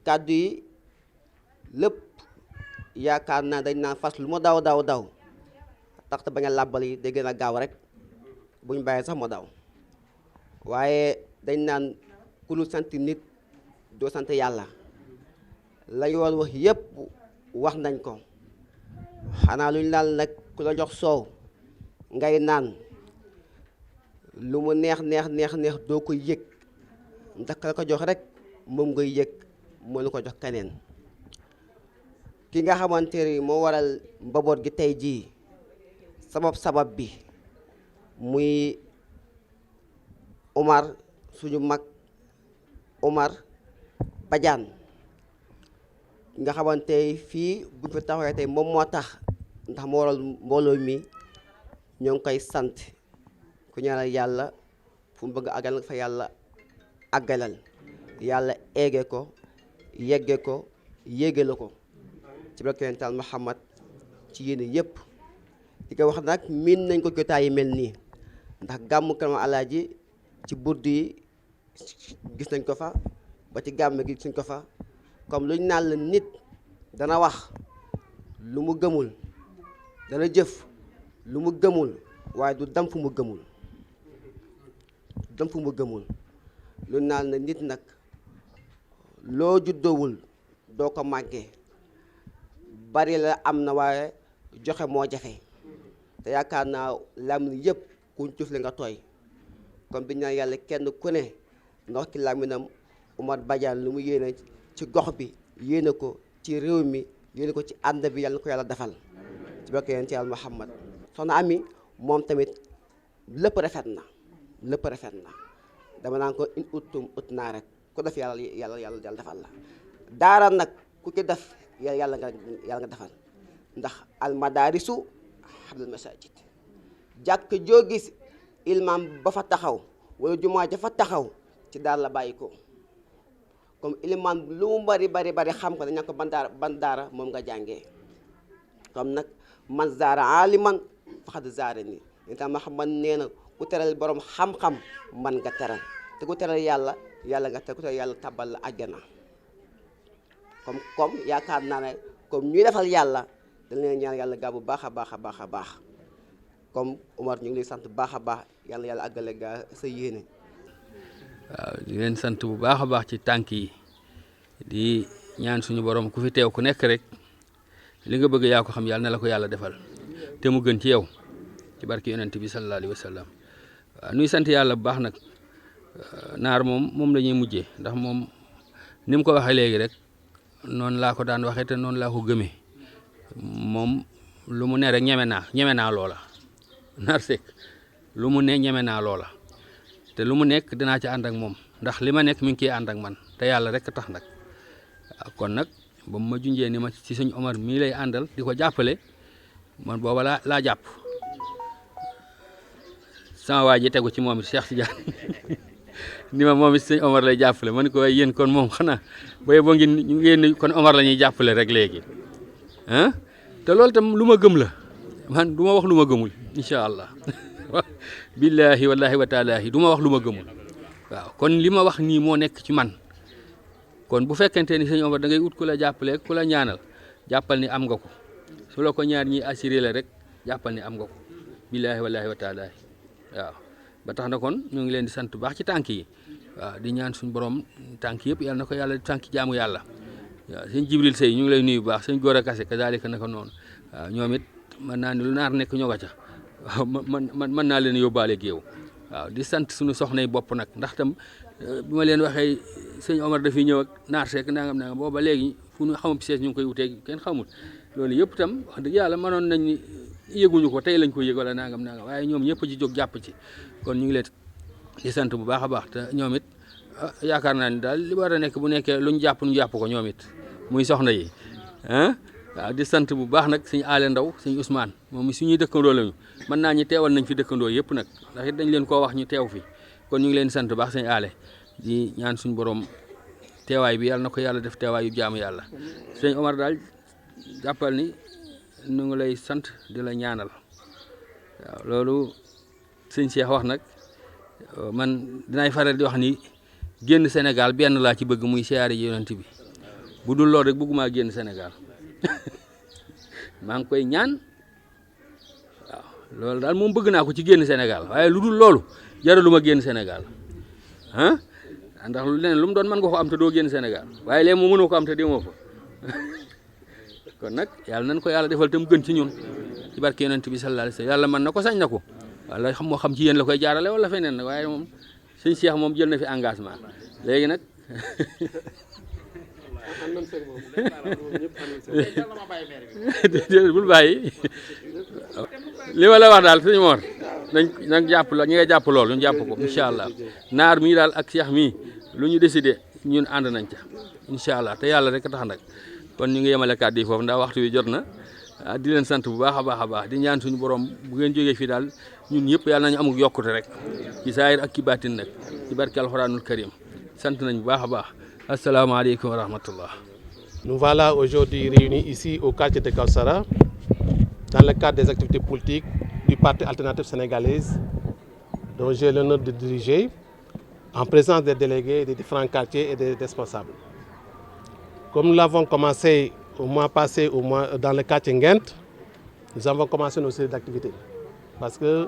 kàddu yi lépp yaakaar naa dañ naan fas lu mu daw daw daw tax te bañ a làbbal yi day gën a gaaw rek buñ bàyyee sax mu daw waaye dañ naan ku lu sant nit doo sant yàlla lañu woon wax yépp wax nañ ko xanaa luñ laal nag ku la jox soow ngay naan lu mu neex neex neex neex doo ko yëg ndax la ko jox rek moom ngay yëg mënu ko jox keneen ki nga xamante ni moo waral mbaboot gi tey jii sabab bi muy Omar suñu mag Omar Badiane nga xamante fii bu fi taxawee tey moom moo tax ndax moo waral mbooloo mi ñoo ngi koy sant ku ñaanal yàlla fu mu bëgg àggal nga fa yàlla àggalal yàlla eege ko yegge ko yéege la ko ci barke Yonental Muhammad ci yéene yëpp di ko wax nag miin nañ ko jotaay yi mel nii ndax gàmmu Karamal Alaaji ci burdu yi gis nañ ko fa ba ci gàmm gi gis nañ ko fa comme lu ñu naan la nit dana wax lu mu gëmul dana jëf lu mu gëmul waaye du dem fu mu gëmul lu naan la nit nag loo juddoowul doo ko màggee bari la am na waaye joxe moo jafe te yaakaar naa làmmiñ yëpp kuñ tufle nga tooy comme bi ñu naan yàlla kenn ku ne nga wax ki làmmiñam Omar Badiane lu mu yéene ci gox bi yéene ko ci réew mi yéene ko ci ànd bi yàlla na ko yàlla defal ci barke yonent Yàlla Muhammad soxna Ami moom tamit lépp rafet na dama naan ko in uttum ut naa rek ku def yàlla defal la daara nag ku ci def yàlla nga defal ndax almadaarisu hablul masajid jàkk joo gis ilmaam ba fa taxaw wala jumaa ja fa taxaw ci daara la bàyyi ko comme ilmaam lu mu bari xam ko dañu ko ban daara moom nga jàngee comme nag man zaara aliman faxad zaara ni itam ma xam man nee na ku teral borom xam-xam man nga teral te ku teral yàlla nga teral ku teral yàlla tabal la àjjana comme yaakaar naa ne comme ñuy defal yàlla dañ leen ñaan yàlla gaa bu baax a baax comme Omar ñu ngi lay sant baax a baax yàlla àggale gaa sa yéene. waaw di leen sant bu baax a baax ci tànk yi di ñaan suñu borom ku fi teew ku nekk rek li nga bëgg yaa ko xam yàlla na la ko yàlla defal te mu gën ci yow ci barki yonent bi sallallahu alayhi wa sallam waaw nuy sant yàlla bu baax nag naar moom la ñuy mujjee ndax moom ni mu ko waxee léegi rek noonu laa ko daan waxee te noonu laa ko gëmee moom lu mu ne rek ñeme naa loola naar Seck lu mu ne ñeme naa loola te lu mu nekk dinaa ci ànd ak moom ndax li ma nekk mi ngi ciy ànd ak man te yàlla rek tax nag waaw kon nag ba mu ma junjee ni ma ci sëñ Omar mii lay àndal di ko jàppale man booba laa jàpp sama waa ji tegu ci moom it Cheikh Tidiane ni ma moom it sëñ Omar lay jàppale ma ne ko waaye yéen kon moom xanaa booy boo ngeen kon Omar la ñuy jàppale rek léegi ah te loolu tam lu ma gëm la man du ma wax lu ma gëmul incha allah billaahi wallaahi wa taalaahi du ma wax lu ma gëmul waaw kon li ma wax nii moo nekk ci man kon bu fekkente ni sëñ Omar da ngay ut ku la jàppale ku la ñaanal jàppal ni am nga ko su la ko ñaar ñi assuré la rek jàppal ni am nga ko billaahi wallaahi wa taalaahi waaw ba tax na kon ñu ngi leen di sant bu baax ci tànk yi waaw di ñaan suñu borom tànk yëpp yàlla na ko yàlla tànk jaamu yàlla waaw sëñ Jibril Sey ñu ngi lay nuyu bu baax sëñ Góor a Kase kazaalika naka noonu waaw ñoom it mën naa ni lu naar nekk ñoo nga ca waaw man mën naa leen yóbbaale géew waaw di sant suñu soxnay bopp nag ndax tam bi ma leen waxee sëñ Omar dafiy ñëw ak naar Seck nangam booba léegi fu ñu xamul pièce ñu ngi koy wutee kenn xamul loolu yëpp tam wax dëgg yàlla mënoon nañ ni yëguñu ko tey lañ ko yëg wala nangam waaye ñoom ñëpp ci jóg jàpp ci kon ñu ngi leen di sant bu baax a baax te ñoom it yaakaar naa ni daal li war a nekk bu nekkee luñ jàpp ñu jàpp ko ñoom it muy soxna yi waaw di sant bu baax nag suñu aale ndaw suñu Ousmane moom suñuy dëkkandoo lañu mën naa ñi teewal nañ fi dëkkandoo yëpp nag ndax it dañ leen koo wax ñu teew fi kon ñu ngi leen di sant bu baax suñu aale di ñaan suñu borom teewaay bi yàlla na ko yàlla def teewaay yu jaamu yàlla sëñ Omar daal jàppal ni ñu ngi lay sant di la ñaanal waaw loolu sëñ Cheikh wax nag man dinaay faral di wax ni génn Sénégal benn laa ci bëgg muy siyaare ji yonent bi bu dul loolu rek bëgguma génn Sénégal maa ngi koy ñaan waaw loolu daal moom bëgg naa ko ci génn Sénégal waaye lu dul loolu jaraluma génn Sénégal ah ndax lu leneen lu mu doon mën nga ko am te doo génn Sénégal waaye léegi moo mënoo ko am te demoo fa kon nag yàlla nañ ko yàlla defal te mu gën ci ñun ci barke yonent bi sallallahu alayhi wa sallam yàlla mën na ko sañ na ko wala xam moo xam ci yéen la koy jaarale wala feneen nag waaye moom sëñ Cheikh moom jël na fi engagement léegi nag bul bàyyi li ma la wax daal suñu moor nañ jàpp la ñi nga jàpp loolu ñu jàpp ko incha allah naar mii daal ak Cheikh mii lu ñu décidé ñun ànd nañ ca incha allah te yàlla rek tax nag kon ñu ngi yemale kàddu yi foofu ndax waxtu wi jot na di leen sant bu baax a baax di ñaan suñu borom bu ngeen jógee fii daal ñun ñëpp yàlla nañu amuk yokkute rek ci saayir ak ci baatin nag ci barke alxuraanul karim sant nañ bu baax a baax asalaamaaleykum wa rahmatullah. Nous voilà aujourd'hui réunis ici au quartier de Kawsara dans le cadre des activités politiques du Parti alternatif sénégalaise dont j'ai l'honneur de diriger en présence des délégués des différents quartiers et des responsables. Comme nous l'avons commencé au mois passé dans le quartier Nguent, nous avons commencé nos séries d'activités. Parce que,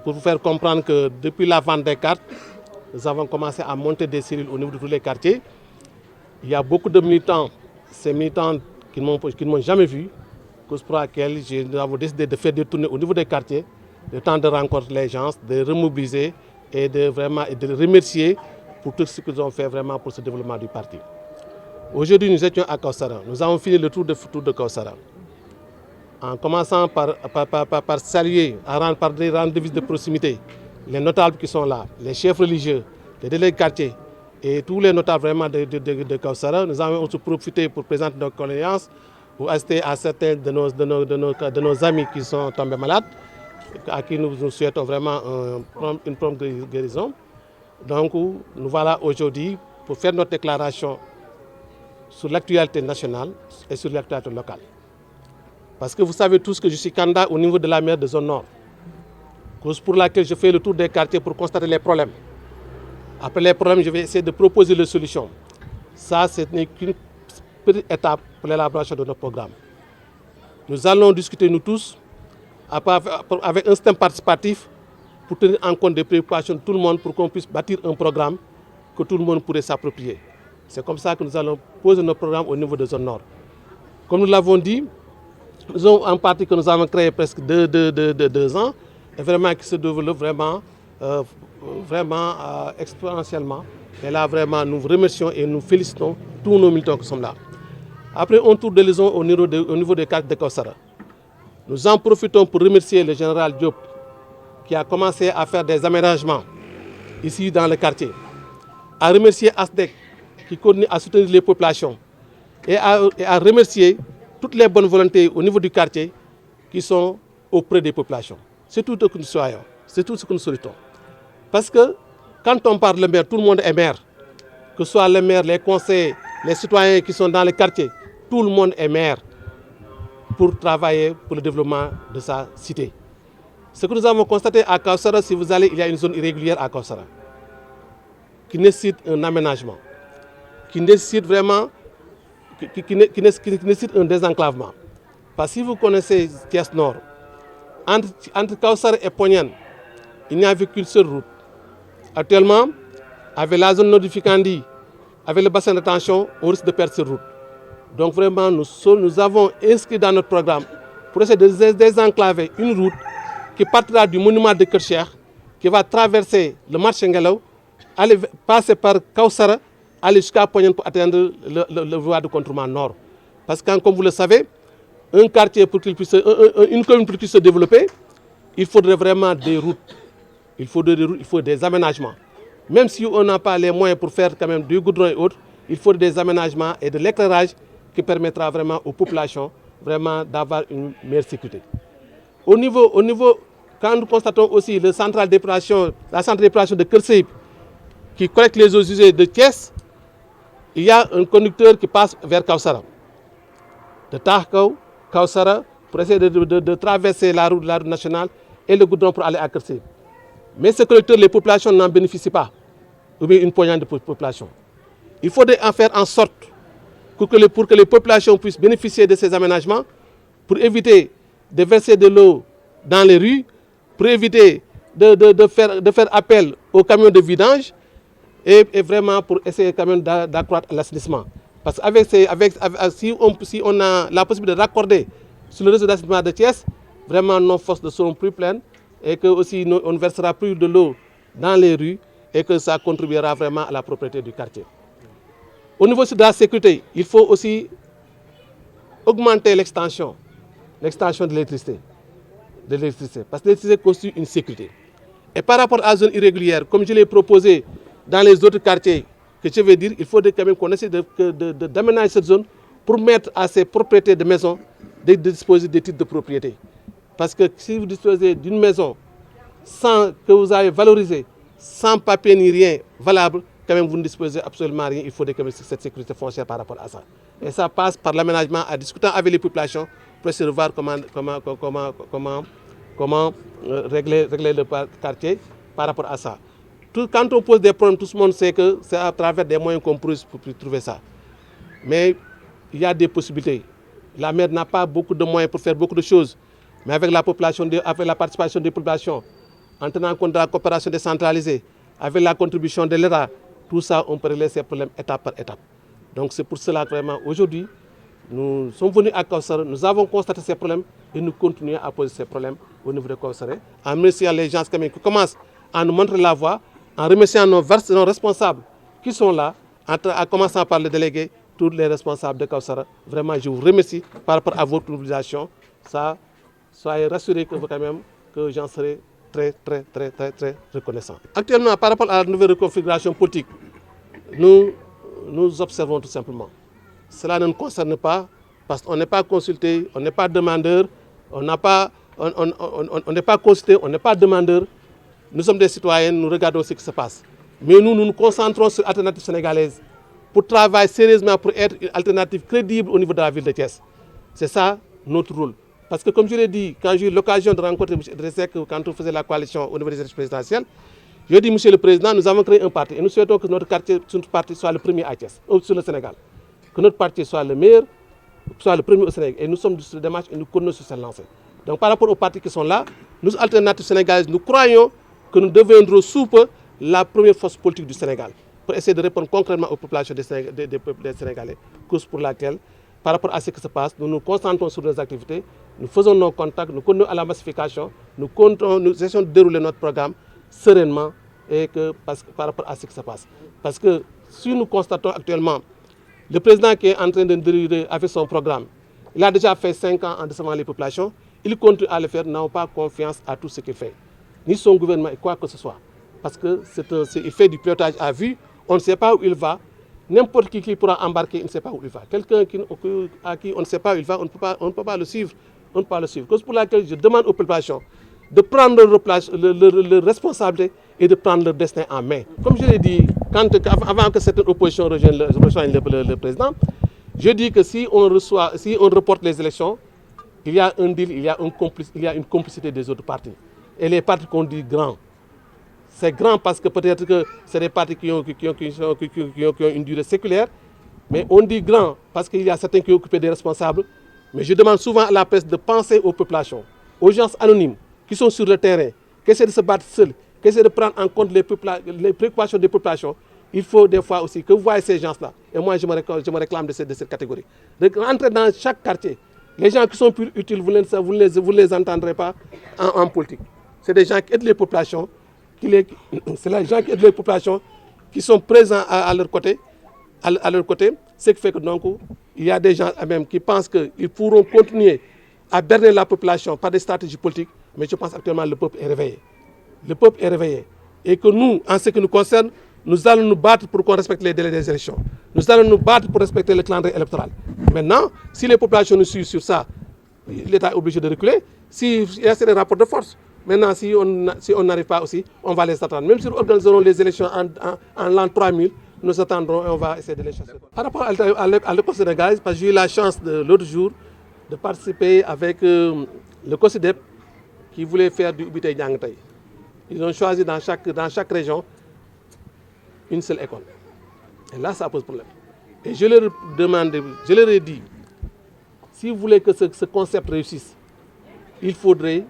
pour vous faire comprendre que depuis la vente des cartes, nous avons commencé à monter des cellules au niveau de tous les quartiers. Il y a beaucoup de militants, ces militants qui ne m'ont jamais vu, cause pour laquelle nous avons décidé de faire des tournées au niveau des quartiers, le temps de rencontrer les gens, de remobiliser et de remercier pour tout ce qu'ils ont fait vraiment pour ce développement du parti. Aujourd'hui, nous étions à Kawsara. Nous avons fini le tour de Kawsara. En commençant par saluer, par des rendez-vous de proximité, les notables qui sont là, les chefs religieux, les délégués de quartier et tous les notables vraiment de Kawsara, nous avons aussi profité pour présenter nos condoléances, pour assister à certains de nos amis qui sont tombés malades, à qui nous souhaitons vraiment une prompte guérison. Donc, nous voilà aujourd'hui pour faire notre déclaration sur l'actualité nationale et sur l'actualité locale. Parce que vous savez tous que je suis candidat au niveau de la maire de zone nord, cause pour laquelle je fais le tour des quartiers pour constater les problèmes. Après les problèmes, je vais essayer de proposer les solutions. Ça, ce n'est qu'une petite étape pour l'élaboration de notre programme. Nous allons discuter, nous tous, avec un système participatif pour tenir en compte des préoccupations de tout le monde pour qu'on puisse bâtir un programme que tout le monde pourrait s'approprier. C'est comme ça que nous allons poser notre programme au niveau de zone nord. Comme nous l'avons dit, nous avons un parti que nous avons créé presque 2 ans et vraiment qui se développe vraiment exponentiellement. Et là, vraiment, nous remercions et nous félicitons tous nos militants qui sont là. Après un tour de liaison au niveau des quartiers de Kawsara, nous en profitons pour remercier le général Diop qui a commencé à faire des aménagements ici dans le quartier, à remercier ASDEC qui continue à soutenir les populations et à remercier toutes les bonnes volontés au niveau du quartier qui sont auprès des populations. C'est tout ce que nous soyons, c'est tout ce que nous sollicitons. Parce que quand on parle de maire, tout le monde est maire. Que ce soit le maire, les conseillers, les citoyens qui sont dans le quartier, tout le monde est maire pour travailler pour le développement de sa cité. Ce que nous avons constaté à Kawsara, si vous allez, il y a une zone irrégulière à Kawsara qui nécessite un aménagement, qui nécessite vraiment qui nécessite un désenclavement. Parce que si vous connaissez Thiès Nord, entre Kawsara et Pognan, il n'y avait qu'une seule route. Actuellement, avec la zone nord-du-Ficandi, avec le bassin de tension, on risque de perdre cette route. Donc vraiment, nous avons inscrit dans notre programme pour essayer de désenclaver une route qui partira du monument de Kercher, qui va traverser le marché Ngelaw, aller passer par Kawsara, aller jusqu'à Pognan pour atteindre le voie de contournement nord. Parce que, comme vous le savez, un quartier pour qu'il puisse, une commune pour qu'il puisse se développer, il faudrait vraiment des routes. Il faut des aménagements. Même si on n'a pas les moyens pour faire quand même du goudron et autres, il faut des aménagements et de l'éclairage qui permettra vraiment aux populations vraiment d'avoir une meilleure sécurité. Au niveau, quand nous constatons aussi la centrale d'épuration de Kerseip qui collecte les eaux usées de Thiès, il y a un conducteur qui passe vers Kawsara. De Tahkaw, Kawsara, pour essayer de traverser la route nationale et le goudron pour aller à Kerseip. Mais ce collecteur, les populations n'en bénéficient pas, ou bien une poignée de population. Il faudrait en faire en sorte pour que les populations puissent bénéficier de ces aménagements, pour éviter de verser de l'eau dans les rues, pour éviter de faire appel aux camions de vidange et vraiment pour essayer quand même d'accroître l'assainissement. Parce que si on a la possibilité de raccorder sur le réseau d'assainissement de Thiès, vraiment nos forces ne seront plus pleines et que aussi on ne versera plus de l'eau dans les rues et que ça contribuera vraiment à la propriété du quartier. Au niveau de la sécurité, il faut aussi augmenter l'extension de l'électricité. Parce que l'électricité constitue une sécurité. Et par rapport à la zone irrégulière, comme je l'ai proposé dans les autres quartiers, que je vais dire, il faudrait quand même qu'on essaie d'aménager cette zone pour mettre à ces propriétaires de maisons de disposer des titres de propriété. Parce que si vous disposez d'une maison sans que vous ayez valorisé, sans papier ni rien valable, quand même vous ne disposez absolument rien. Il faudrait quand même cette sécurité foncière par rapport à ça. Et ça passe par l'aménagement en discutant avec les populations pour essayer de voir comment régler le quartier par rapport à ça. Quand on pose des problèmes, tout le monde sait que c'est à travers des moyens qu'on peut trouver ça. Mais il y a des possibilités. La maire n'a pas beaucoup de moyens pour faire beaucoup de choses. Mais avec la population, avec la participation des populations, en tenant compte de la coopération décentralisée, avec la contribution de l'État, tout ça, on peut régler ces problèmes étape par étape. Donc c'est pour cela que vraiment aujourd'hui, nous sommes venus à Kawsara, nous avons constaté ces problèmes et nous continuons à poser ces problèmes au niveau de Kawsara. En remerciant les gens qui commencent à nous montrer la voie, en remerciant nos responsables qui sont là, en commençant par le délégué, tous les responsables de Kawsara. Vraiment, je vous remercie par rapport à votre mobilisation. Ça, soyez rassurés que j'en serai très reconnaissant. Actuellement, par rapport à la nouvelle reconfiguration politique, nous observons tout simplement. Cela ne nous concerne pas parce qu'on n'est pas consulté, on n'est pas demandeur, on n'est pas consulté, on n'est pas demandeur. Nous sommes des citoyens, nous regardons ce qui se passe. Mais nous nous concentrons sur l'alternative sénégalaise pour travailler sérieusement pour être une alternative crédible au niveau de la ville de Thiès. C'est ça notre rôle. Parce que comme je l'ai dit, quand j'ai eu l'occasion de rencontrer M. Idrissek, quand on faisait la coalition au niveau des élections présidentielles, je dis, Monsieur le Président, nous avons créé un parti et nous souhaitons que notre parti soit le premier à Thiès, sur le Sénégal. Que notre parti soit le meilleur, soit le premier au Sénégal. Et nous sommes sur cette démarche et nous continuons sur cette lancée. Donc par rapport aux partis qui sont là, nous, alternatives sénégalaises, nous croyons que nous deviendrons sous peu la première force politique du Sénégal pour essayer de répondre concrètement aux populations des Sénégalais, cause pour laquelle, par rapport à ce qui se passe, nous nous concentrons sur nos activités, nous faisons nos contacts, nous continuons à la massification, nous essayons de dérouler notre programme sereinement et par rapport à ce qui se passe. Parce que si nous constatons actuellement, le président qui est en train de dérouler avec son programme, il a déjà fait 5 ans en décevant les populations, il continue à le faire, n'avons pas confiance à tout ce qu'il fait, ni son gouvernement et quoi que ce soit. Parce qu'il fait du pilotage à vue, on ne sait pas où il va, n'importe qui pourra embarquer, il ne sait pas où il va. Quelqu'un à qui on ne sait pas où il va, on ne peut pas le suivre. On ne peut pas le suivre. Cause pour laquelle je demande aux populations de prendre leur responsabilité et de prendre leur destin en main. Comme je l'ai dit, avant que cette opposition rejoigne le président, je dis que si on reporte les élections, il y a un deal, il y a une complicité des autres partis. Et les partis qu'on dit grands, c'est grand parce que peut-être que c'est des partis qui ont une durée séculaire, mais on dit grand parce qu'il y a certains qui ont occupé des responsables. Mais je demande souvent à la presse de penser aux populations, aux gens anonymes qui sont sur le terrain, qui essaient de se battre seuls, qui essaient de prendre en compte les préoccupations des populations. Il faut des fois aussi que vous voyez ces gens-là. Et moi, je me réclame de cette catégorie. Rentrer dans chaque quartier. Les gens qui sont plus utiles, vous ne les entendrez pas en politique. C'est des gens qui aident les populations. C'est les gens qui aident les populations qui sont présents à leur côté. Ce qui fait que donc, il y a des gens même qui pensent qu'ils pourront continuer à berner la population par des stratégies politiques, mais je pense actuellement que le peuple est réveillé. Le peuple est réveillé. Et que nous, en ce qui nous concerne, nous allons nous battre pour qu'on respecte les délais des élections. Nous allons nous battre pour respecter le calendrier électoral. Maintenant, si les populations nous suivent sur ça, l'État est obligé de reculer. S'il y a des rapports de force, maintenant, si on n'arrive pas aussi, on va les attendre. Même si nous organiserons les élections en l'an 3000, nous attendrons et on va essayer de les chasser. Par rapport à l'école sénégalaise, parce que j'ai eu la chance l'autre jour de participer avec le COSIDEP qui voulait faire du Ubitey Niangtey. Ils ont choisi dans chaque région une seule école. Et là, ça pose problème. Et je leur demande, je leur ai dit, si vous voulez que ce concept réussisse, il faudrait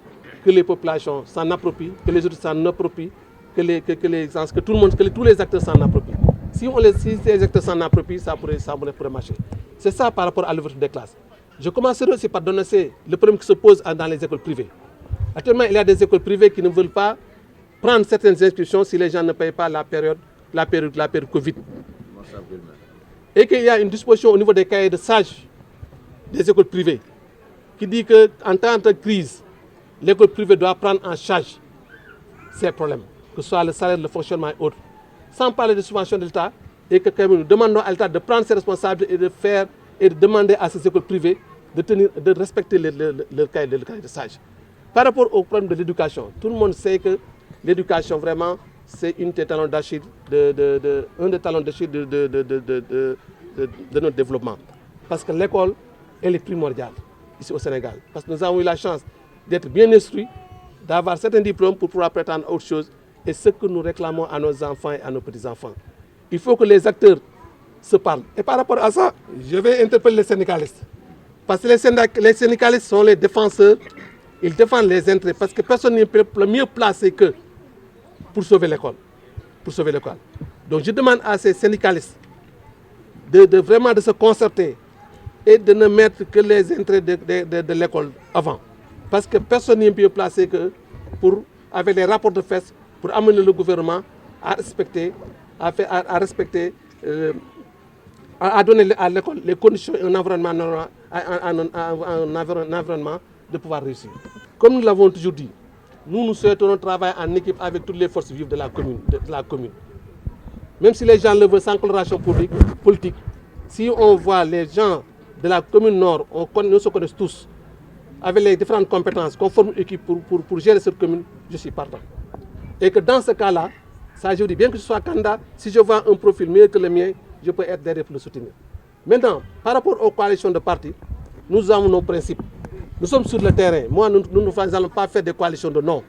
que les populations s'en approprient, que les autres s'en approprient, que tout le monde, que tous les acteurs s'en approprient. Si les acteurs s'en approprient, ça pourrait marcher. C'est ça par rapport à l'ouverture des classes. Je commencerai aussi par dénoncer le problème qui se pose dans les écoles privées. Actuellement, il y a des écoles privées qui ne veulent pas prendre certaines inscriptions si les gens ne payent pas la période Covid. Et qu'il y a une disposition au niveau des cahiers de sages des écoles privées qui dit qu'en temps de crise, l'école privée doit prendre en charge ces problèmes, que ce soit le salaire, le fonctionnement et autres, sans parler de subvention de l'État, et que nous demandons à l'État de prendre ses responsabilités et de demander à ces écoles privées de respecter le cahier de sages. Par rapport au problème de l'éducation, tout le monde sait que l'éducation, vraiment, c'est un des talons d'Achille de notre développement. Parce que l'école, elle est primordiale ici au Sénégal. Parce que nous avons eu la chance d'être bien instruits, d'avoir certains diplômes pour pouvoir prétendre à autre chose. Et ce que nous réclamons à nos enfants et à nos petits-enfants. Il faut que les acteurs se parlent. Et par rapport à ça, je vais interpeller les syndicalistes. Parce que les syndicalistes sont les défenseurs, ils défendent les intérêts. Parce que personne n'est mieux placé qu'eux pour sauver l'école. Donc je demande à ces syndicalistes vraiment de se concerter et de ne mettre que les intérêts de l'école avant. Parce que personne n'est mieux placé que avec les rapports de fesses, pour amener le gouvernement à donner à l'école les conditions et un environnement de pouvoir réussir. Comme nous l'avons toujours dit, nous souhaitons travailler en équipe avec toutes les forces vives de la commune. Même si les gens le veulent sans coloration politique, si on voit les gens de la commune Nord, nous se connaissons tous, avec les différentes compétences, qu'on forme une équipe pour gérer cette commune, je suis partant. Et que dans ce cas-là, ça je dis, bien que je sois candidat, si je vois un profil meilleur que le mien, je peux être derrière pour le soutenir. Maintenant, par rapport aux coalitions de partis, nous avons nos principes. Nous sommes sur le terrain. Moi, nous n'allons pas faire des coalitions de non.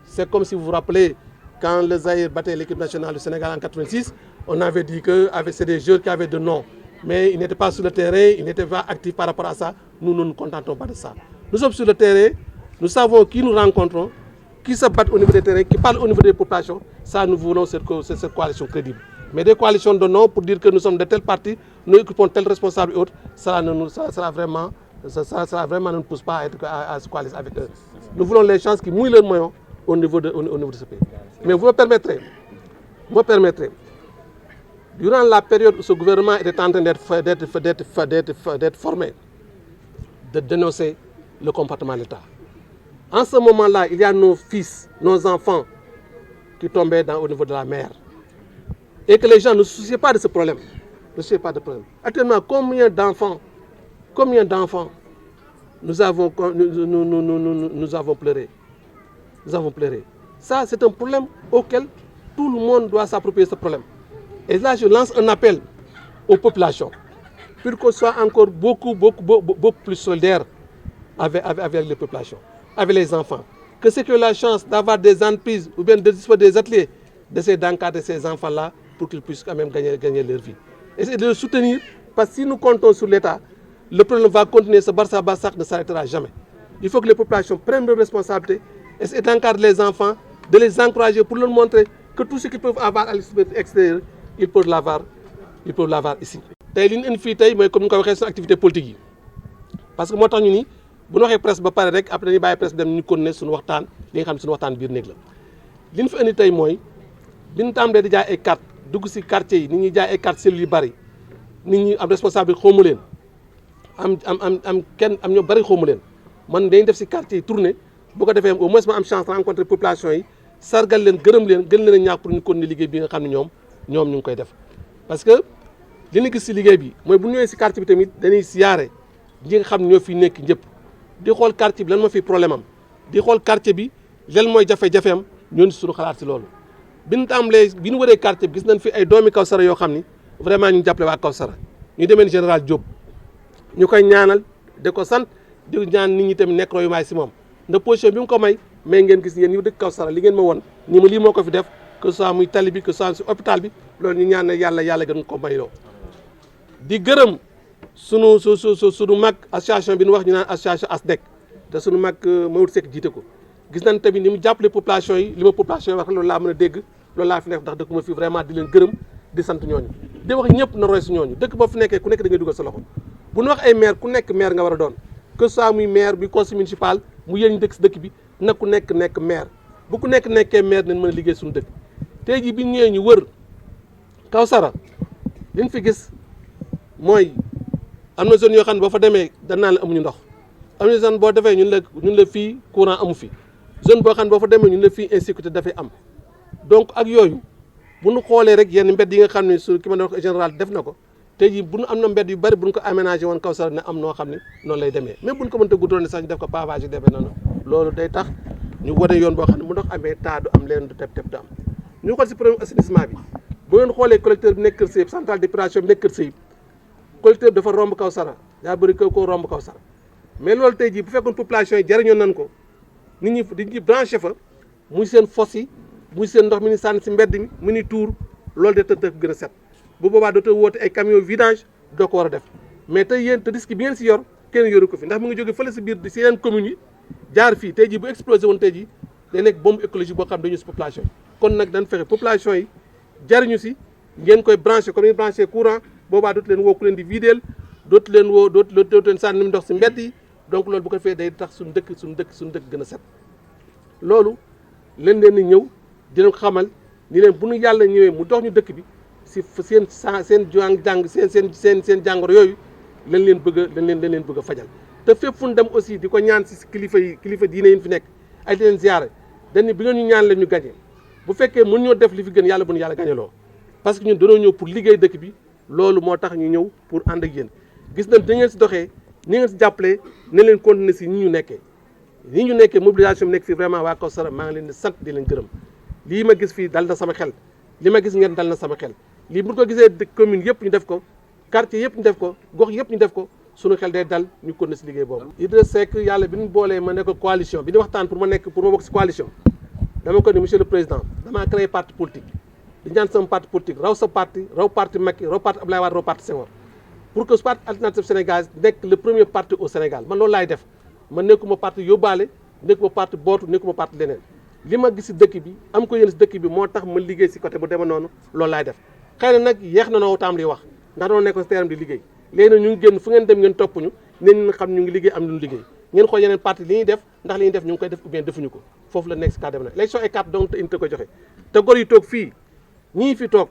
C'est comme si vous vous rappelez, quand le Zaïre battait l'équipe nationale du Sénégal en 1986, on avait dit que c'est des jeunes qui avaient de non. Mais ils n'étaient pas sur le terrain, ils n'étaient pas actifs par rapport à ça. Nous ne nous contentons pas de ça. Nous sommes sur le terrain, nous savons qui nous rencontrons, qui se battent au niveau des terrains, qui parlent au niveau des populations. Ça, nous voulons cette coalition crédible. Mais des coalitions de non pour dire que nous sommes de tel parti, nous occupons tel responsable et autres, ça vraiment ne nous pousse pas à se coaliser avec eux. Nous voulons les chances qui mouillent leurs maillons au niveau de ce pays. Mais vous me permettrez, durant la période où ce gouvernement était en train d'être formé, de dénoncer le comportement de l'État. En ce moment-là, il y a nos fils, nos enfants qui tombaient au niveau de la mer. Et que les gens ne se souciaient pas de ce problème. Actuellement, combien d'enfants nous avons pleuré. Ça, c'est un problème auquel tout le monde doit s'approprier ce problème. Et là, je lance un appel aux populations pour qu'on soit encore beaucoup plus solidaires avec les populations, avec les enfants. Que ceux qui ont la chance d'avoir des entreprises ou bien des ateliers, d'essayer d'encadrer ces enfants-là pour qu'ils puissent quand même gagner leur vie. Essayer de les soutenir, parce que si nous comptons sur l'État, le problème va continuer, ce barça-barsac ne s'arrêtera jamais. Il faut que les populations prennent leurs responsabilités, essayer d'encadrer les enfants, de les encourager pour leur montrer que tout ce qu'ils peuvent avoir à l'extérieur, ils peuvent l'avoir ici. Tey li ñu indi fii tey mooy comme ni ko waxee suñu activité politique yi parce que moo tax ñu ni bu ñu waxee presse ba pare rek après dañuy bàyyi presse dem ñu continuer suñu waxtaan li nga xam ne suñu waxtaan biir néeg la. li ñu fi indi tey mooy bi ñu tàmbalee di jaay ay carte dugg si quartier yi nit ñi jaay ay carte cellules yu bari nit ñi am responsable xawma leen am ñoo bari xawma leen man dañuy def si quartier yi tournée bu ko defee au moins ma am chance rencontrer population yi sargal leen gërëm leen gën leen a ñaax pour ñu continuer liggéey bi nga xam ne ñoom ñu ngi koy def parce que li ñu gis si liggéey bi mooy bu ñëwee si quartier bi tamit dañuy siyaare ñi nga xam ne ñoo fi nekk ñëpp di xool quartier bi lan moo fi problème am di xool quartier bi lan mooy jafe-jafeem ñoo suñu xalaat si loolu bi ñu wëree quartier bi gis nañ fi ay doomi Kawsara yoo xam ni vraiment ñu jàppale waa Kawsara ñu demee ni général Diop ñu koy ñaanal di ko sant di ñaan nit ñi tamit nekk royuwaay si moom ndax position bi mu ko may ngeen gis yéen ñu dëkk Kawsara li ngeen ma won ni ma lii moo ko fi def que ce soit muy tali bi que ce soit si hôpital bi loolu ñu ñaan ne yàlla gën ko mayloo di gërëm sunu mag association bi ñu wax ñu naan association ASDEC te sunu mag Maodo Seck jiite ko gis nañ tamit ni mu jàppale population yi li ma population yi wax loolu laa mën a dégg loolu laa fi nekk ndax dëkk ma fi vraiment di leen gërëm di sant ñooñu di wax ñëpp na roy si ñooñu dëkk boo fi nekkee ku nekk da ngay dugal sa loxo bu ñu wax ay maire ku nekk maire nga war a doon que soit muy maire bi conseil municipal mu yéen ñu dëkk si dëkk bi na ku nekk maire bu ku nekk nekkee maire nañ mën a liggéey suñu dëkk tey jii bi ñëwee ñu wër Kawsara liñ fi gis mooy am na zone yoo xam ne boo fa demee dañ naan la amuñu ndox am na zone boo defee ñun la fii courant amu fi zone boo xam ne boo fa demee ñun la fii insécurité dafay am donc ak yooyu bu ñu xoolee rek yenn mbedd yi nga xam ne su ki ma doon wax général def na ko tey jii bu ñu am na mbedd yu bëri bu ñu ko aménagé woon Kawsara ne am noo xam ne noonu lay demee même bu ñu ko mënta guddoon sax ñu def ko pavage yi demee noonu loolu day tax ñu wane yoon boo xam ne mu ndox amee taa du am leen du teb du am ñu xool si problème assainissement bi bu ngeen xoolee collecteur bi nekk Kër Seyib centrale d'épuration bi nekk Kër Seyib collecteur bi dafa romb Kawsara yaa bëri ko romb Kawsara mais loolu tey jii bu fekkoon population yi jariñoon nañ ko nit ñi branché fa muy seen fosse yi muy seen ndox mi ni sànni si mbedd mi mu ni tuur loolu de tëdd gën a set bu boobaa dootoo woote ay camion vidange doo ko war a def mais tey yéen te risque bi ngeen si yor kenn yoru ko fi ndax mu ngi jóge fële si biir si yeneen communes yi jaar fii tey jii bu explosé woon tey jii day nekk bombe écologique boo xam dañu si population yi kon nag dañ fexe population yi jariñu si ngeen koy branché comme ni branché courant boobaa dootu leen woo ku leen di vidéel dootu leen woo dootu leen sànni ni mu ndox si mbedd yi donc loolu bu ko defee day tax suñu dëkk gën a set loolu leen di ñëw dina ko xamal ni leen bu nu yàlla ñëwee mu dox ñu dëkk bi si seen jàng seen jàngoro yooyu lañ leen bëgg a fajal te fépp fu ñu dem aussi di ko ñaan si kilifa diine yi fi nekk ay di leen ziyaare dañ ni bi ngeen ñu ñaan leen ñu gañe bu fekkee mën ñoo def li fi gën yàlla bu nu yàlla gañeloo parce que ñun dañoo ñëw pour liggéey dëkk bi loolu moo tax ñu ñëw pour ànd ak yéen gis nañ da ngeen si doxee ni ngeen si jàppalee ne leen continuer si ñi ñu nekkee mobilisation bi nekk fii vraiment waa Kawsara maa ngi leen di sant di leen gërëm lii ma gis fii dal na sama xel li ma gis ngeen dal na sama xel lii bu ko gisee commune yëpp ñu def ko quartier yëpp ñu def ko gox yëpp ñu def ko suñu xel day dal ñu continuer si liggéey boobu. Idrissa Seck yàlla bi ñu boolee ma nekk coalition bi ñu waxtaan pour ma bokk si coalition dama ko ni monsieur le président damaa créé parti politique di ñaan sama parti politique raw sa parti raw parti Macky raw parti Abdoulaye Wade raw parti Senghor pour que parti alternative Sénégal nekk le premier parti au Sénégal man loolu laay def man nekkuma parti yóbbaale nekkuma parti bootu nekkuma parti leneen li ma gis si dëkk bi am ko yéen si dëkk bi moo tax ma liggéey si côté bu dema noonu loolu laay def xëy na nag yeex na noo taam li wax ndax doon nekk si terrain di liggéey léegi nag ñu ngi génn fu ngeen dem ngeen topp ñu neen xam ñu ngi liggéey am lu ñu liggéey ngeen xool yeneen parti li ñuy def ndax li ñuy def ñu ngi koy def ou bien defuñu ko foofu la nekk si cadre nag élection ay carte donc te inte ko joxe te gor yi toog fii ñii fi toog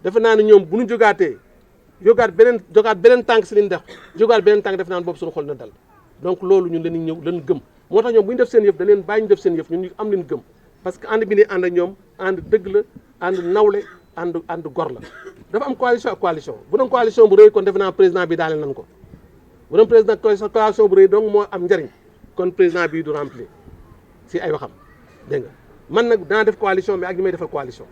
defe naa ne ñoom bu ñu jógaat beneen tànk si li ñu def jógaat beneen tànk def naa ne boobu suñu xol na dal donc loolu ñun leen ñëw leen gëm moo tax ñoom bu ñu def seen yëf da leen bàyyi ñu def seen yëf ñun ñu am leen gëm parce que ànd bi ni ànd ak ñoom ànd dëgg la ànd nawle ànd gor la dafa am coalition ak coalition bu doon coalition bu rëy kon defe naa président bi daale nañ ko bu doon président coalition bu rëy donc moo am njariñ kon président bi du remplir si ay waxam dégg nga man nag danaa def coalition mais ak ñi may defal coalition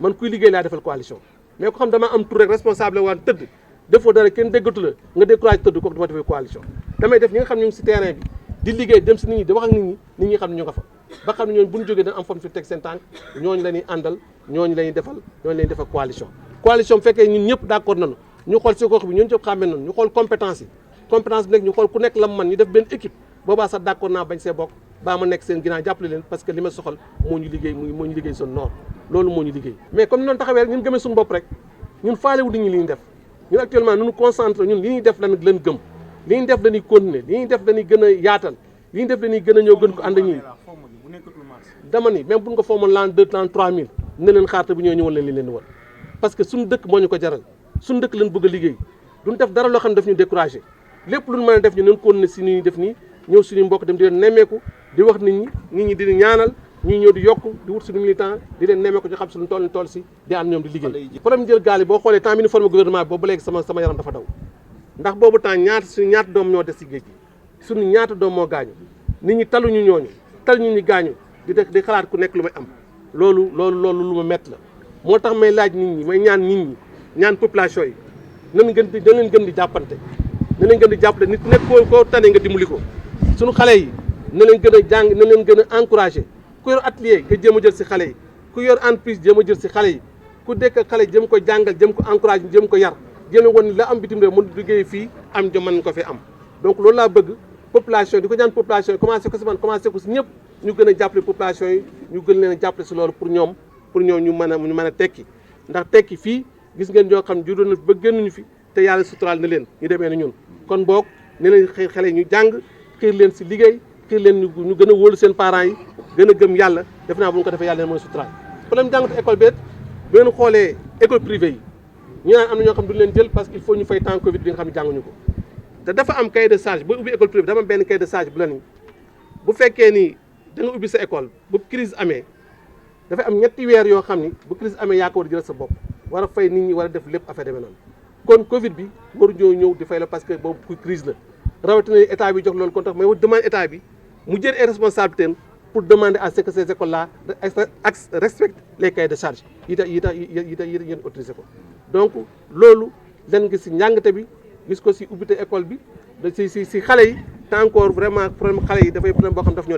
man kuy liggéey laa defal coalition mais ko xam dama am tur rek responsable waan tëdd defoo dara kenn déggatu la nga découragé tëdd kooku dama defee coalition damay def ñi nga xam ñu ngi si terrain bi di liggéey dem si nit ñi di wax ak nit ñi xam ne ñu nga fa ba xam ne ñooñu bu ñu jógee dañ am fon fi teg seen tànk ñooñu la ñuy àndal ñooñu la ñuy defal coalition bu fekkee ñun ñëpp d'accord nañu ñu xool si gox bi ñun ñëpp xàmmee nañu ñu xool compétence bi nekk ñu xool ku nekk lam man ñu def benn équipe boobaa sax d'accord naa bañ see bokk baa ma nekk seen ginnaaw jàppale leen parce que li ma soxal moo ñu liggéey son nord loolu moo ñu liggéey mais comme ni noonu taxawee rek ñun gëmee suñu bopp rek ñun faalewu nit ñi li ñu def ñun actuellement nu ñu concentré ñun li ñuy def lan leen gëm li ñuy def dañuy continuer li ñuy def dañuy gën a yaatal li ñuy def dañuy gën a ñëw gën ko ànd ak ñi dama ni même bu ñu ko foomoon l'an 2 l'an 3000 ne leen xaarte bu ñëw ñëwal leen li leen war parce que suñu dëkk moo ñu ko jaral suñu dëkk leen bëgg a liggéey duñ def dara loo xam ne daf ñu découragé lépp lu ñu mën a def ñu nañ continuer si ñuy def nii ñëw suñu mbokk dem di leen nemmeeku di wax nit ñi di ñaanal ñuy ñëw di yokk di wut suñu militant di leen nemmeeku ñu xam suñu tool si di ànd ñoom di liggéey problème jël gaal yi boo xoolee temps bi ñu formé gouvernement bi boobu léegi sama yaram dafa daw ndax boobu temps ñaata doom ñoo des si géej gi suñu ñaata doom moo gaañu nit ñi taluñu ñooñu tal ñu gaañu di xalaat ku nekk lu may am loolu lu ma métti la moo tax may laaj nit ñi may ñaan nit ñi ñaan population yi na leen gën di jàppante na leen gën di jàppale nit nekk koo tane nga dimbali ko suñu xale yi na leen gën a jàng na leen gën a encouragé ku yor atelier nga jéem a jël si xale yi ku ku yor entreprise jéem a jël si xale yi ku dekk xale jëm ko jàngal jëm ko encouragé jëm ko yar jéem a woon la am bitim réew mën liggéey fii am jom mën ko fi am donc loolu laa bëgg population di ko ñaan population yi commencé ko si man commencé ko si ñëpp ñu gën a jàppale population yi ñu gën leen a jàppale si loolu pour ñoom ñu mën a tekki ndax tekki fii gis ngeen ñoo xam juróom na ba génnuñu fi te yàlla suturaal na leen ñu demee na ñun kon boog ne leen xale yi ñu jàng xiir leen si liggéey xiir leen ñu gën a wóolu seen parents yi gën a gëm yàlla def naa bu ñu ko defee yàlla leen mën a suturaal problème jàngatu école bi bu ngeen xoolee école privée yi ñu naan am na ñoo xam duñu leen jël parce que il faut ñu fay temps Covid bi nga xam ne jànguñu ko te dafa am cahier de charge boo ubbi école privée dafa am benn cahier de charge bu la ni bu fekkee ni da nga ubbi sa école bu crise amee dafay am ñetti weer yoo xam ni bu crise amee yaa ko war a jël sa bopp war a fay nit ñi war a def lépp affaire demee noonu kon Covid bi waruñoo ñëw di fay la parce que boobu ku crise la rawatina état bi jox loolu kon tax mais demande état bi mu jël ay responsabilités pour demander à ce que ces écoles là respectent les cahiers de charge yi tax yéen autorisé ko donc loolu leen gis si njàngate bi gis ko si ubbite école bi si xale yi te encore vraiment problème xale yi dafay problème boo xam daf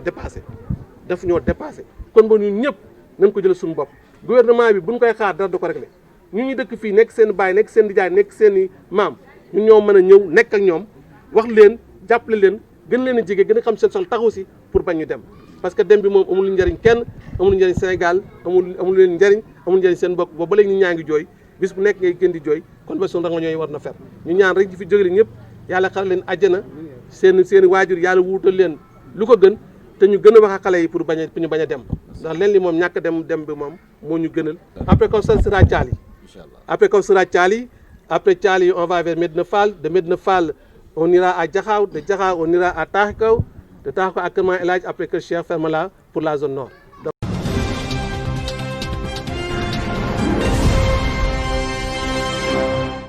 ñoo dépassé kon ba ñun ñëpp nañ ko jël suñu bopp gouvernement bi buñ koy xaar dara du ko réglé ñun ñu dëkk fii nekk seen baay nekk seen nijaay nekk seen i maam ñun ñoo mën a ñëw nekk ak ñoom wax leen jàppale leen gën leen a jege gën a xam seen soxla taxaw si pour bañ ñu dem parce que dem bi moom amul njëriñ kenn amul njëriñ Sénégal amul leen njëriñ amul njëriñ seen mbokk boobu ba léegi ñu ñaa ngi jooy bis bu nekk ngay gën di jooy kon ba suñu rango ñooy war na fer ñu ñaan rek fi jóge leen ñëpp yàlla xaral leen àjjana seen i waajur yàlla wuutal leen lu ko gën te ñu gën a wax ak xale yi pour ñu bañ a dem ndax leen li moom ñàkk dem bi moom moo ñu gënal après comme ça sera Thiali après comme sera Thiali après Thiali on va vers Medina Fall de Medina Fall on ira à Diakhao de Diakhao on ira à Taxikaw de Taxikaw à Keur Elhadji après que Cheikh ferme là pour la zone nord